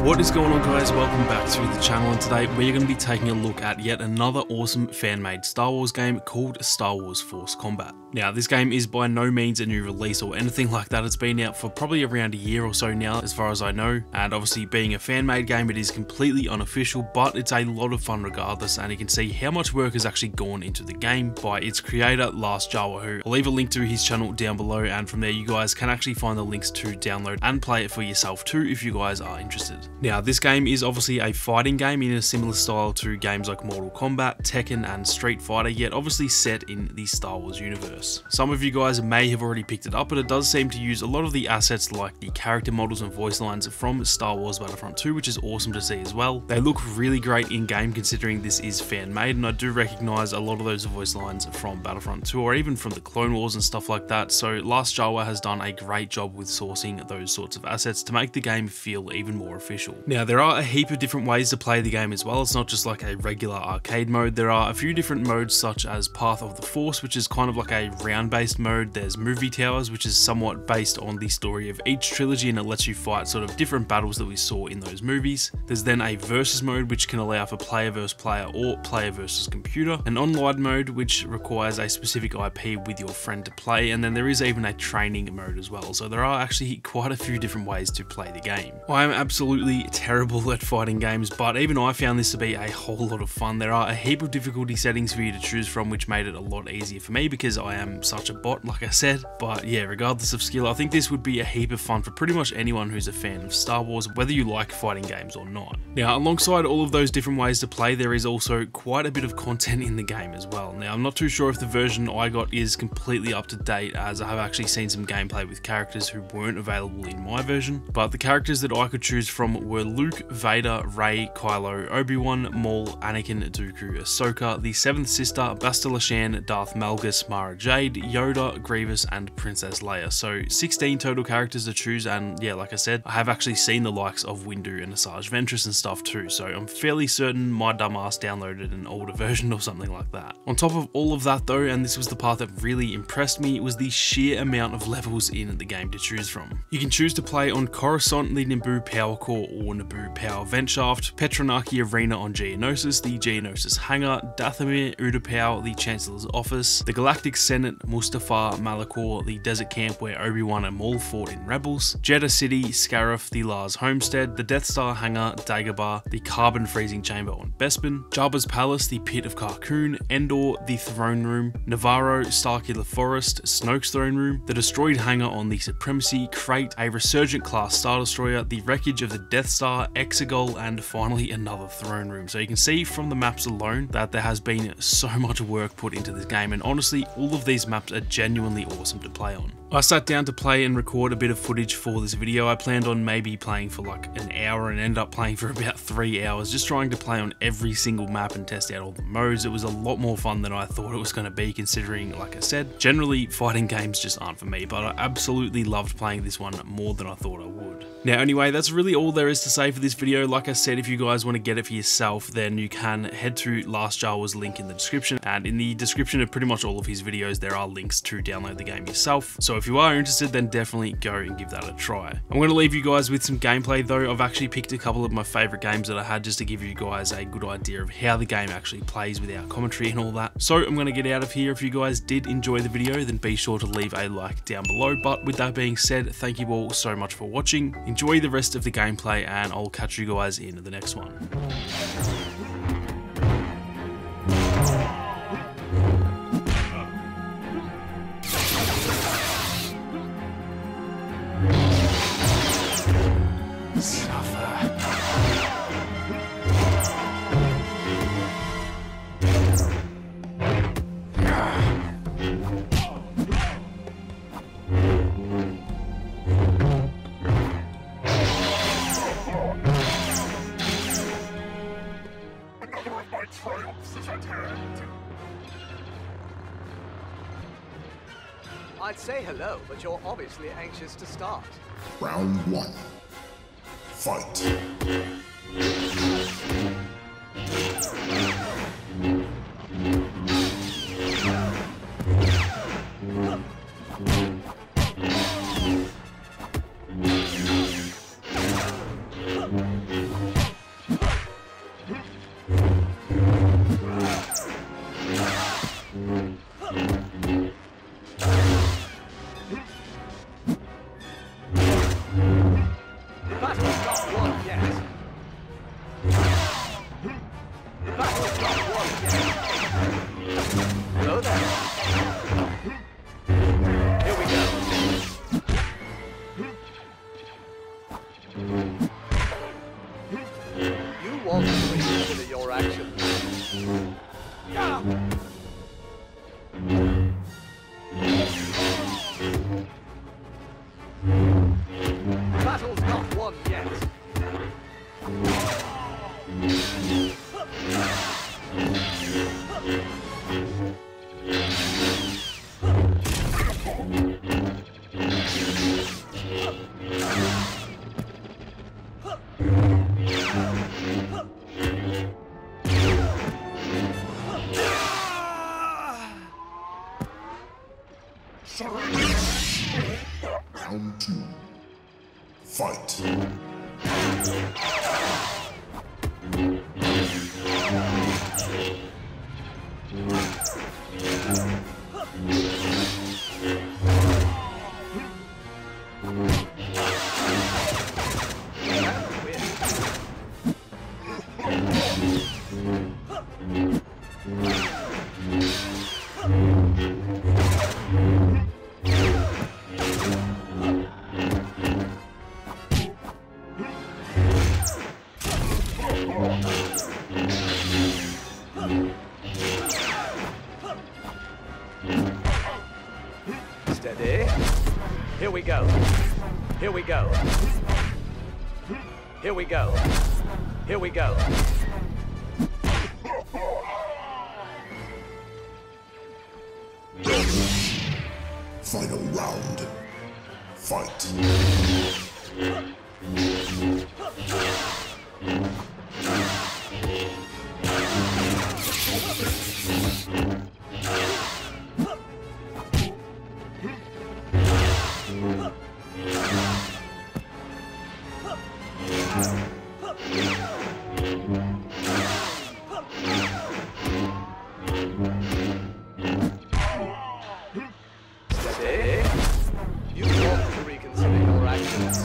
What is going on, guys? Welcome back to the channel, and today we're going to be taking a look at yet another awesome fan-made Star Wars game called Star Wars Force Combat. Now, this game is by no means a new release or anything like that. It's been out for probably around a year or so now, as far as I know, and obviously being a fan-made game, it is completely unofficial, but it's a lot of fun regardless, and you can see how much work has actually gone into the game by its creator, Last Jawa, who I'll leave a link to his channel down below, and from there you guys can actually find the links to download and play it for yourself too if you guys are interested. Now, this game is obviously a fighting game in a similar style to games like Mortal Kombat, Tekken and Street Fighter, yet obviously set in the Star Wars universe. Some of you guys may have already picked it up, but it does seem to use a lot of the assets like the character models and voice lines from Star Wars Battlefront 2, which is awesome to see as well. They look really great in game considering this is fan made, and I do recognize a lot of those voice lines from Battlefront 2 or even from the Clone Wars and stuff like that, so Last Jawa has done a great job with sourcing those sorts of assets to make the game feel even more official. Now, there are a heap of different ways to play the game as well. It's not just like a regular arcade mode. There are a few different modes such as Path of the Force, which is kind of like a round based mode. There's Movie Towers, which is somewhat based on the story of each trilogy, and it lets you fight sort of different battles that we saw in those movies. There's then a versus mode, which can allow for player versus player or player versus computer. An online mode, which requires a specific IP with your friend to play, and then there is even a training mode as well. So there are actually quite a few different ways to play the game. I am absolutely terrible at fighting games, but even I found this to be a whole lot of fun. There are a heap of difficulty settings for you to choose from, which made it a lot easier for me because I am such a bot, like I said. But yeah, regardless of skill, I think this would be a heap of fun for pretty much anyone who's a fan of Star Wars, whether you like fighting games or not. Now, alongside all of those different ways to play, there is also quite a bit of content in the game as well. Now, I'm not too sure if the version I got is completely up to date, as I have actually seen some gameplay with characters who weren't available in my version, but the characters that I could choose from were Luke, Vader, Rey, Kylo, Obi-Wan, Maul, Anakin, Dooku, Ahsoka, the Seventh Sister, Bastila Shan, Darth Malgus, Mara Jade, Yoda, Grievous, and Princess Leia. So 16 total characters to choose, and yeah, like I said, I have actually seen the likes of Windu and Asajj Ventress and stuff too, so I'm fairly certain my dumbass downloaded an older version or something like that. On top of all of that though, and this was the part that really impressed me, was the sheer amount of levels in the game to choose from. You can choose to play on Coruscant, the Naboo Power Core or Naboo Power Vent Shaft, Petronaki Arena on Geonosis, the Geonosis Hangar, Dathomir Utapau, the Chancellor's Office, the Galactic Senate, Mustafar, Malachor, the desert camp where Obi-Wan and Maul fought in Rebels, Jeddah City, Scarif, the Lars Homestead, the Death Star Hangar, Dagobah, the Carbon Freezing Chamber on Bespin, Jabba's Palace, the Pit of Carkoon, Endor, the Throne Room, Navarro, Starkiller Forest, Snoke's Throne Room, the Destroyed Hangar on the Supremacy, Crate, a Resurgent class Star Destroyer, the Wreckage of the Death Star, Exegol, and finally another Throne Room. So you can see from the maps alone that there has been so much work put into this game, and honestly all of these maps are genuinely awesome to play on. I sat down to play and record a bit of footage for this video. I planned on maybe playing for like an hour and ended up playing for about 3 hours, just trying to play on every single map and test out all the modes. It was a lot more fun than I thought it was going to be, considering, like I said, generally fighting games just aren't for me, but I absolutely loved playing this one more than I thought I would. Now anyway, that's really all there is to say for this video. Like I said, if you guys want to get it for yourself, then you can head to Last Jawa's link in the description, and in the description of pretty much all of his videos there are links to download the game yourself. So if you are interested, then definitely go and give that a try. I'm going to leave you guys with some gameplay though. I've actually picked a couple of my favourite games that I had just to give you guys a good idea of how the game actually plays without commentary and all that. So I'm going to get out of here. If you guys did enjoy the video, then be sure to leave a like down below. But with that being said, thank you all so much for watching. Enjoy the rest of the gameplay, and I'll catch you guys in the next one. I'd say hello, but you're obviously anxious to start. Round 1. Fight. Round 2. Fight. Steady. Here we go. Here we go. Here we go. Here we go. Final round. Fight. Steady. You want to reconsider your actions.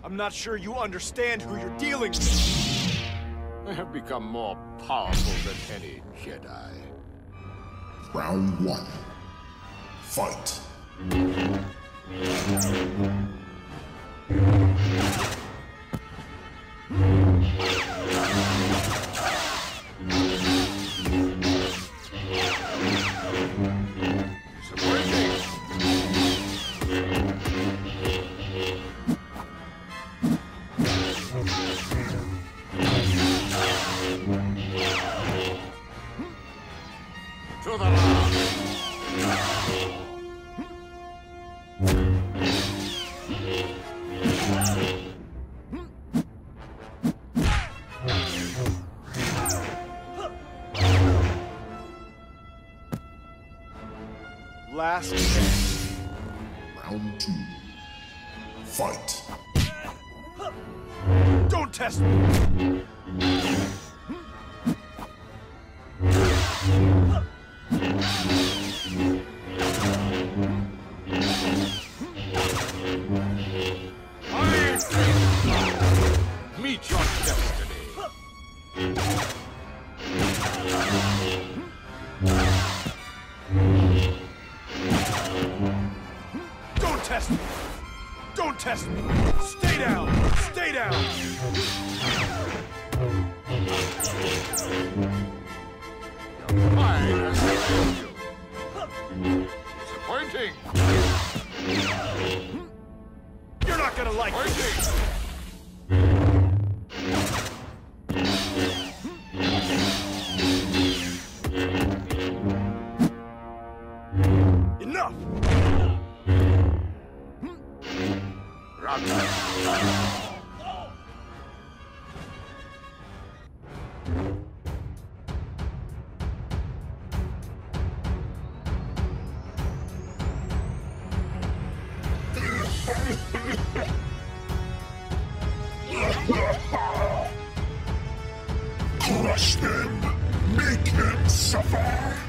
I'm not sure you understand who you're dealing with. I have become more powerful than any Jedi. Round 1. Fight. To the last. Last chance. Round 2. Fight. Don't test me! Meet your destiny. Don't test me! Don't test me! Stay down! Stay down! I have failed you. Disappointing. You're not gonna like this! Disappointing. Enough! Crush them! Make them suffer!